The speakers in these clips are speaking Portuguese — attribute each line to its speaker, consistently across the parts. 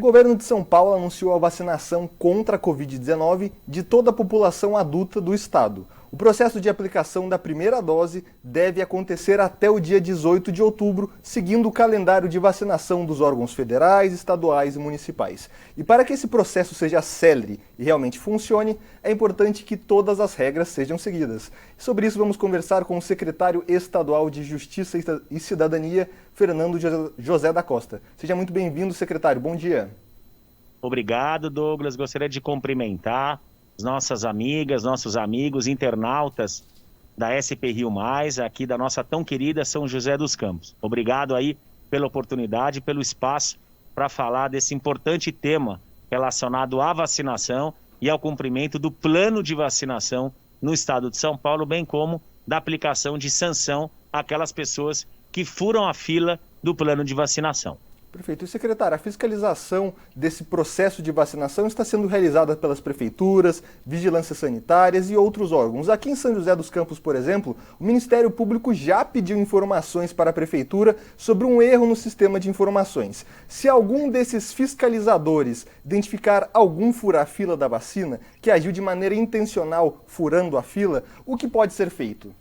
Speaker 1: O governo de São Paulo anunciou a vacinação contra a Covid-19 de toda a população adulta do estado. O processo de aplicação da primeira dose deve acontecer até o dia 18 de outubro, seguindo o calendário de vacinação dos órgãos federais, estaduais e municipais. E para que esse processo seja célere e realmente funcione, é importante que todas as regras sejam seguidas. E sobre isso vamos conversar com o secretário estadual de Justiça e Cidadania, Fernando José da Costa. Seja muito bem-vindo, secretário. Bom dia.
Speaker 2: Obrigado, Douglas. Gostaria de cumprimentar nossas amigas, nossos amigos, internautas da SP Rio Mais, aqui da nossa tão querida São José dos Campos. Obrigado aí pela oportunidade, pelo espaço para falar desse importante tema relacionado à vacinação e ao cumprimento do plano de vacinação no estado de São Paulo, bem como da aplicação de sanção àquelas pessoas que furam a fila do plano de vacinação.
Speaker 1: Perfeito. E, secretário, a fiscalização desse processo de vacinação está sendo realizada pelas prefeituras, vigilâncias sanitárias e outros órgãos. Aqui em São José dos Campos, por exemplo, o Ministério Público já pediu informações para a prefeitura sobre um erro no sistema de informações. Se algum desses fiscalizadores identificar algum fura-fila da vacina, que agiu de maneira intencional furando a fila, o que pode ser feito?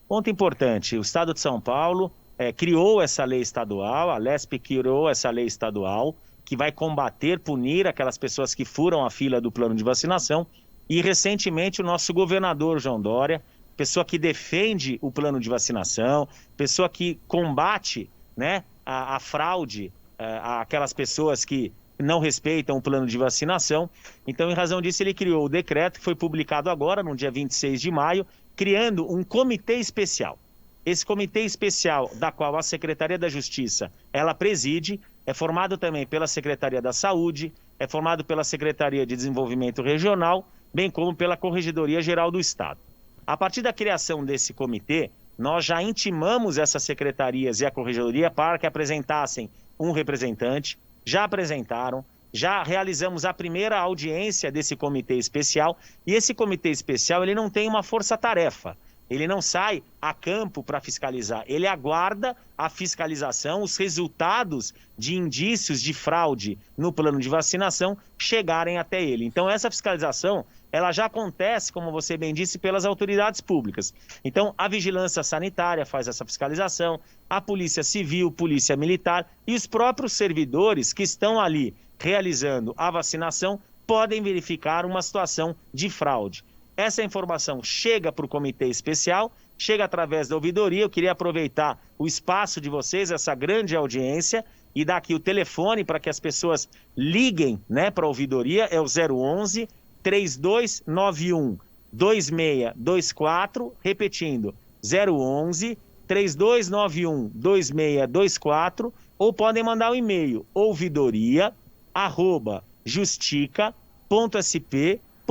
Speaker 2: Ponto importante, o Estado de São Paulo criou essa lei estadual, a LESP criou essa lei estadual, que vai combater, punir aquelas pessoas que furam a fila do plano de vacinação. E recentemente o nosso governador João Dória, pessoa que defende o plano de vacinação, pessoa que combate, né, a fraude, aquelas pessoas que não respeitam o plano de vacinação. Então, em razão disso, ele criou o decreto que foi publicado agora, no dia 26 de maio, criando um comitê especial. Esse comitê especial, da qual a Secretaria da Justiça, ela preside, é formado também pela Secretaria da Saúde, é formado pela Secretaria de Desenvolvimento Regional, bem como pela Corregedoria Geral do Estado. A partir da criação desse comitê, nós já intimamos essas secretarias e a Corregedoria para que apresentassem um representante, já apresentaram, já realizamos a primeira audiência desse comitê especial, e esse comitê especial ele não tem uma força-tarefa. Ele não sai a campo para fiscalizar, ele aguarda a fiscalização, os resultados de indícios de fraude no plano de vacinação chegarem até ele. Então essa fiscalização, ela já acontece, como você bem disse, pelas autoridades públicas. Então a vigilância sanitária faz essa fiscalização, a polícia civil, polícia militar e os próprios servidores que estão ali realizando a vacinação podem verificar uma situação de fraude. Essa informação chega para o comitê especial, chega através da ouvidoria. Eu queria aproveitar o espaço de vocês, essa grande audiência, e dar aqui o telefone para que as pessoas liguem, né, para a ouvidoria, é o 011 3291 2624, repetindo, 011 3291 2624, ou podem mandar um e-mail, ouvidoria@justica.sp.gov.br.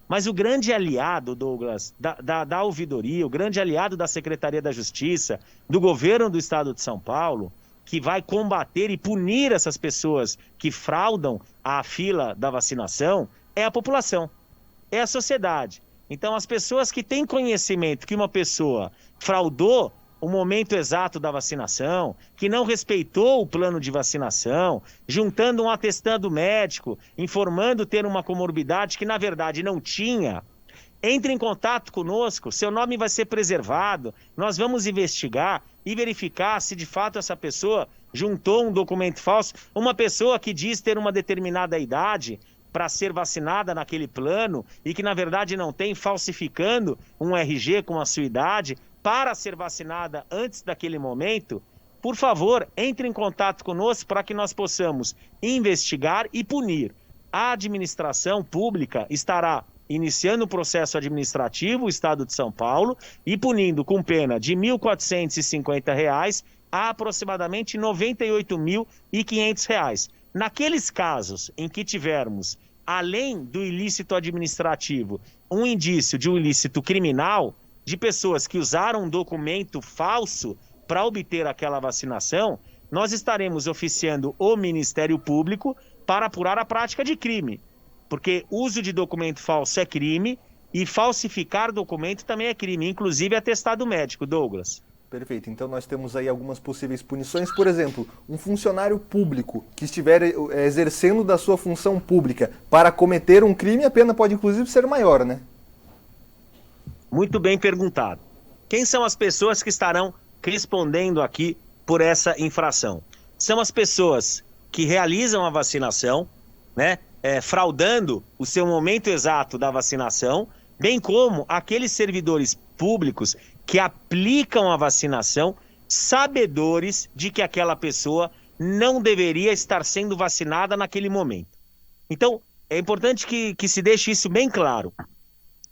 Speaker 2: Mas o grande aliado, Douglas, da ouvidoria, o grande aliado da Secretaria da Justiça, do governo do Estado de São Paulo, que vai combater e punir essas pessoas que fraudam a fila da vacinação, é a população, é a sociedade. Então, as pessoas que têm conhecimento que uma pessoa fraudou o momento exato da vacinação, que não respeitou o plano de vacinação, juntando um atestado médico, informando ter uma comorbidade que na verdade não tinha, entre em contato conosco, seu nome vai ser preservado, nós vamos investigar e verificar se de fato essa pessoa juntou um documento falso, uma pessoa que diz ter uma determinada idade para ser vacinada naquele plano e que na verdade não tem, falsificando um RG com a sua idade, para ser vacinada antes daquele momento. Por favor, entre em contato conosco para que nós possamos investigar e punir. A administração pública estará iniciando o processo administrativo, o Estado de São Paulo, e punindo com pena de R$ 1.450 a aproximadamente R$ 98.500. Naqueles casos em que tivermos, além do ilícito administrativo, um indício de um ilícito criminal, de pessoas que usaram um documento falso para obter aquela vacinação, nós estaremos oficiando o Ministério Público para apurar a prática de crime. Porque uso de documento falso é crime e falsificar documento também é crime, inclusive atestado médico, Douglas.
Speaker 1: Perfeito. Então nós temos aí algumas possíveis punições. Por exemplo, um funcionário público que estiver exercendo da sua função pública para cometer um crime, a pena pode inclusive ser maior, né?
Speaker 2: Muito bem perguntado. Quem são as pessoas que estarão respondendo aqui por essa infração? São as pessoas que realizam a vacinação, né, fraudando o seu momento exato da vacinação, bem como aqueles servidores públicos que aplicam a vacinação, sabedores de que aquela pessoa não deveria estar sendo vacinada naquele momento. Então, é importante que se deixe isso bem claro.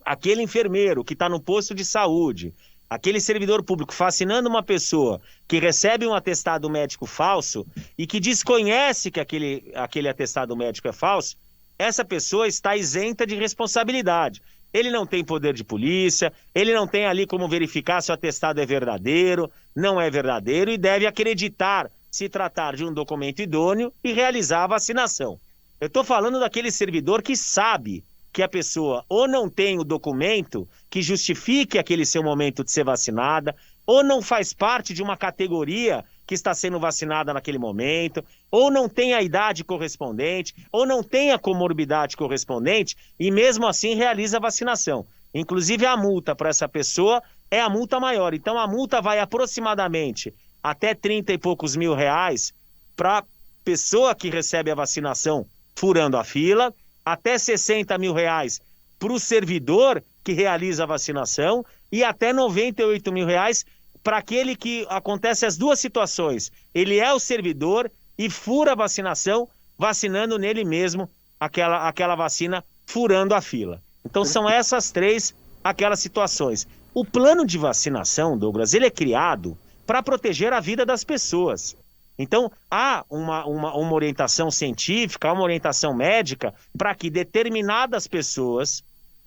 Speaker 2: Aquele enfermeiro que está no posto de saúde, aquele servidor público vacinando uma pessoa que recebe um atestado médico falso e que desconhece que aquele atestado médico é falso, essa pessoa está isenta de responsabilidade. Ele não tem poder de polícia, ele não tem ali como verificar se o atestado é verdadeiro, não é verdadeiro e deve acreditar se tratar de um documento idôneo e realizar a vacinação. Eu estou falando daquele servidor que sabe que a pessoa ou não tem o documento que justifique aquele seu momento de ser vacinada, ou não faz parte de uma categoria que está sendo vacinada naquele momento, ou não tem a idade correspondente, ou não tem a comorbidade correspondente, e mesmo assim realiza a vacinação. Inclusive a multa para essa pessoa é a multa maior. Então a multa vai aproximadamente até 30 e poucos mil reais para a pessoa que recebe a vacinação furando a fila, até 60 mil reais para o servidor que realiza a vacinação e até 98 mil reais para aquele que acontece as duas situações. Ele é o servidor e fura a vacinação, vacinando nele mesmo aquela vacina, furando a fila. Então são essas três aquelas situações. O plano de vacinação, Douglas, ele é criado para proteger a vida das pessoas. Então, há uma orientação científica, uma orientação médica para que determinadas pessoas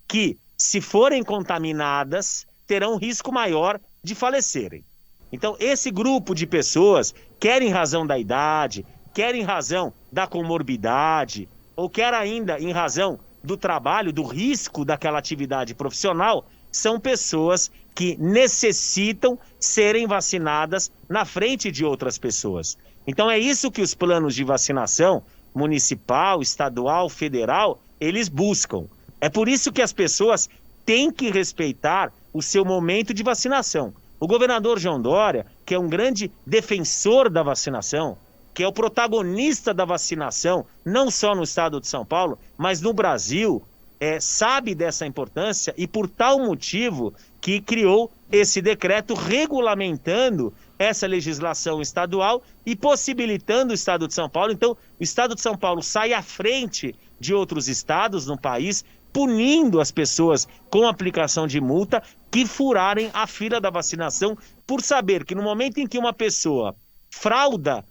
Speaker 2: que, se forem contaminadas, terão um risco maior de falecerem. Então, esse grupo de pessoas, quer em razão da idade, quer em razão da comorbidade, ou quer ainda em razão do trabalho, do risco daquela atividade profissional, são pessoas que necessitam serem vacinadas na frente de outras pessoas. Então é isso que os planos de vacinação municipal, estadual, federal, eles buscam. É por isso que as pessoas têm que respeitar o seu momento de vacinação. O governador João Dória, que é um grande defensor da vacinação, que é o protagonista da vacinação, não só no estado de São Paulo, mas no Brasil, sabe dessa importância e por tal motivo que criou esse decreto regulamentando essa legislação estadual e possibilitando o estado de São Paulo. Então, o estado de São Paulo sai à frente de outros estados no país, punindo as pessoas com aplicação de multa que furarem a fila da vacinação por saber que no momento em que uma pessoa frauda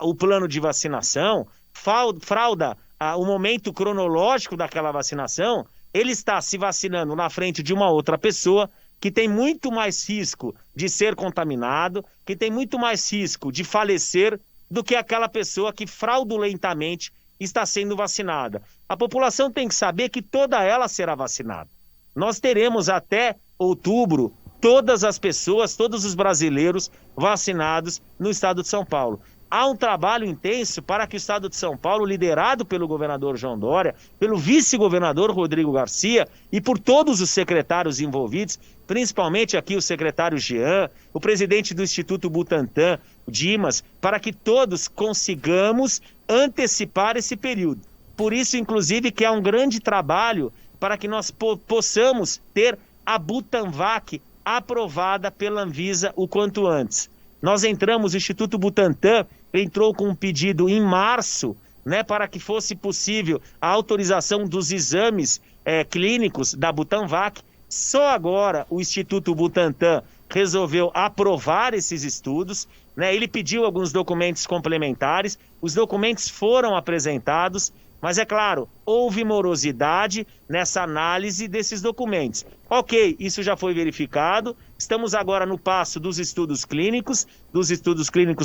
Speaker 2: o plano de vacinação, frauda o momento cronológico daquela vacinação, ele está se vacinando na frente de uma outra pessoa que tem muito mais risco de ser contaminado, que tem muito mais risco de falecer do que aquela pessoa que fraudulentamente está sendo vacinada. A população tem que saber que toda ela será vacinada. Nós teremos até outubro todas as pessoas, todos os brasileiros vacinados no estado de São Paulo. Há um trabalho intenso para que o estado de São Paulo, liderado pelo governador João Dória, pelo vice-governador Rodrigo Garcia e por todos os secretários envolvidos, principalmente aqui o secretário Jean, o presidente do Instituto Butantan, Dimas, para que todos consigamos antecipar esse período. Por isso, inclusive, que é um grande trabalho para que nós possamos ter a Butanvac aprovada pela Anvisa o quanto antes. Nós entramos, o Instituto Butantan entrou com um pedido em março, né, para que fosse possível a autorização dos exames clínicos da Butanvac. Só agora o Instituto Butantan resolveu aprovar esses estudos, né? Ele pediu alguns documentos complementares, os documentos foram apresentados, mas é claro, houve morosidade nessa análise desses documentos. Ok, isso já foi verificado, estamos agora no passo dos estudos clínicos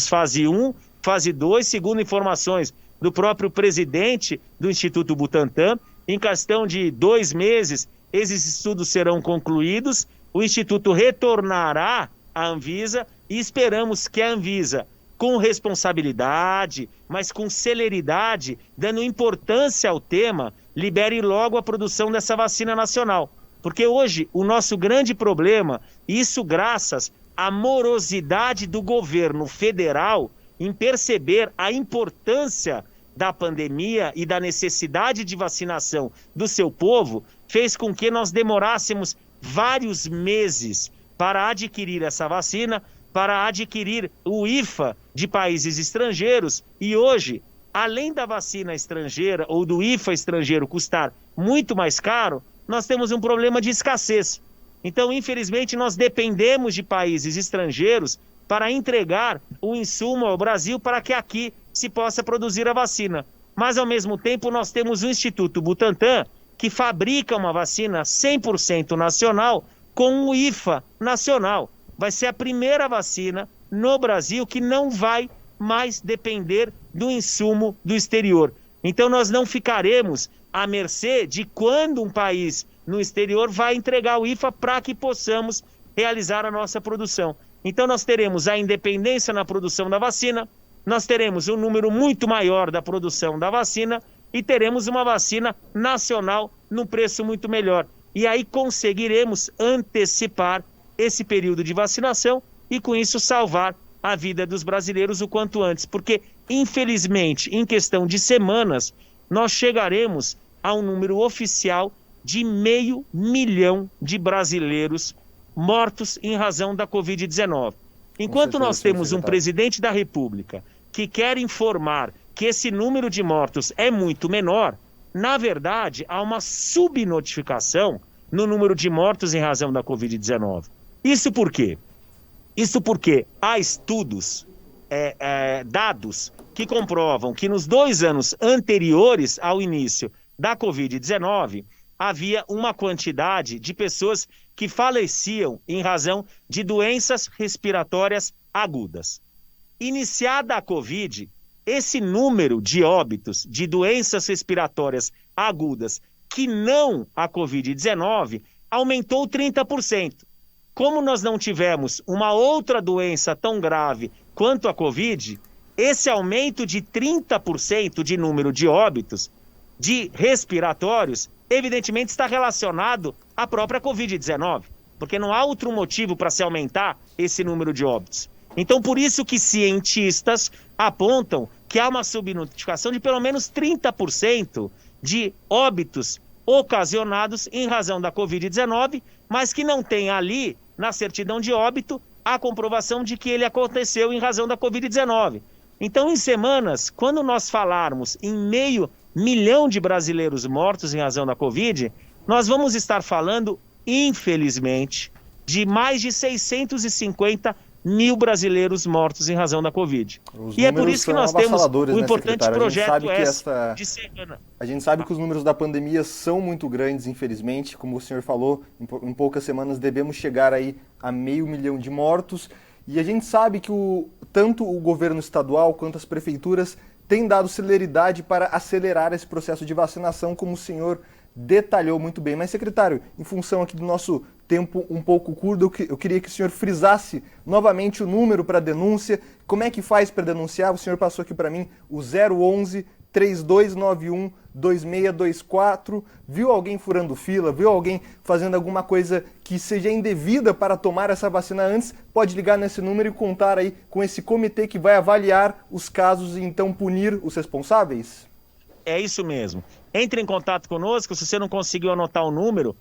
Speaker 2: fase 1, fase 2, segundo informações do próprio presidente do Instituto Butantan. Em questão de 2 meses, esses estudos serão concluídos, o Instituto retornará à Anvisa e esperamos que a Anvisa, com responsabilidade, mas com celeridade, dando importância ao tema, libere logo a produção dessa vacina nacional. Porque hoje o nosso grande problema, isso graças à morosidade do governo federal em perceber a importância da pandemia e da necessidade de vacinação do seu povo, fez com que nós demorássemos vários meses para adquirir essa vacina, para adquirir o IFA de países estrangeiros. E hoje, além da vacina estrangeira ou do IFA estrangeiro custar muito mais caro, nós temos um problema de escassez. Então, infelizmente, nós dependemos de países estrangeiros para entregar o insumo ao Brasil para que aqui se possa produzir a vacina. Mas, ao mesmo tempo, nós temos o Instituto Butantan, que fabrica uma vacina 100% nacional com o IFA nacional. Vai ser a primeira vacina no Brasil que não vai mais depender do insumo do exterior. Então, nós não ficaremos à mercê de quando um país no exterior vai entregar o IFA para que possamos realizar a nossa produção. Então, nós teremos a independência na produção da vacina, nós teremos um número muito maior da produção da vacina e teremos uma vacina nacional num preço muito melhor. E aí conseguiremos antecipar esse período de vacinação e, com isso, salvar a vida dos brasileiros o quanto antes. Porque, infelizmente, em questão de semanas, nós chegaremos a um número oficial de 500 mil de brasileiros mortos em razão da Covid-19. Enquanto nós temos um presidente da República que quer informar que esse número de mortos é muito menor, na verdade, há uma subnotificação no número de mortos em razão da Covid-19. Isso por quê? Isso porque há estudos, dados, que comprovam que nos 2 anos anteriores ao início da Covid-19, havia uma quantidade de pessoas que faleciam em razão de doenças respiratórias agudas. Iniciada a Covid, esse número de óbitos de doenças respiratórias agudas que não a Covid-19 aumentou 30%. Como nós não tivemos uma outra doença tão grave quanto a Covid, esse aumento de 30% de número de óbitos de respiratórios, evidentemente está relacionado à própria Covid-19, porque não há outro motivo para se aumentar esse número de óbitos. Então, por isso que cientistas apontam que há uma subnotificação de pelo menos 30% de óbitos ocasionados em razão da Covid-19, mas que não tem ali, na certidão de óbito, a comprovação de que ele aconteceu em razão da Covid-19. Então, em semanas, quando nós falarmos em 500 mil de brasileiros mortos em razão da Covid, nós vamos estar falando, infelizmente, de mais de 650 mil brasileiros mortos em razão da Covid. E é por isso que nós temos o importante projeto de semana.
Speaker 1: A gente sabe que os números da pandemia são muito grandes, infelizmente. Como o senhor falou, em poucas semanas devemos chegar aí a 500 mil de mortos. E a gente sabe que tanto o governo estadual quanto as prefeituras têm dado celeridade para acelerar esse processo de vacinação, como o senhor detalhou muito bem. Mas, secretário, em função aqui do nosso tempo um pouco curto, eu queria que o senhor frisasse novamente o número para denúncia. Como é que faz para denunciar? O senhor passou aqui para mim o 011 3291 2624. Viu alguém furando fila? Viu alguém fazendo alguma coisa que seja indevida para tomar essa vacina antes? Pode ligar nesse número e contar aí com esse comitê que vai avaliar os casos e então punir os responsáveis?
Speaker 2: É isso mesmo. Entre em contato conosco. Se você não conseguiu anotar o número,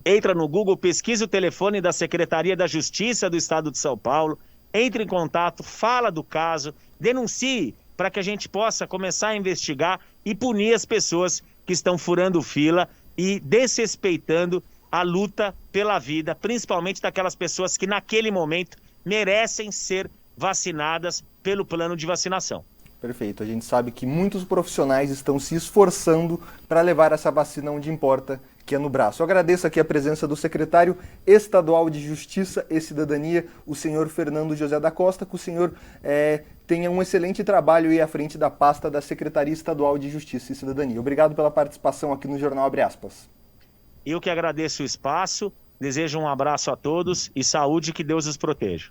Speaker 2: entra no Google, pesquisa o telefone da Secretaria da Justiça do Estado de São Paulo, entre em contato, fala do caso, denuncie para que a gente possa começar a investigar e punir as pessoas que estão furando fila e desrespeitando a luta pela vida, principalmente daquelas pessoas que naquele momento merecem ser vacinadas pelo plano de vacinação.
Speaker 1: Perfeito. A gente sabe que muitos profissionais estão se esforçando para levar essa vacina onde importa, que é no braço. Eu agradeço aqui a presença do secretário estadual de Justiça e Cidadania, o senhor Fernando José da Costa, que o senhor tenha um excelente trabalho aí à frente da pasta da Secretaria Estadual de Justiça e Cidadania. Obrigado pela participação aqui no Jornal Abre Aspas.
Speaker 2: Eu que agradeço o espaço, desejo um abraço a todos e saúde, que Deus os proteja.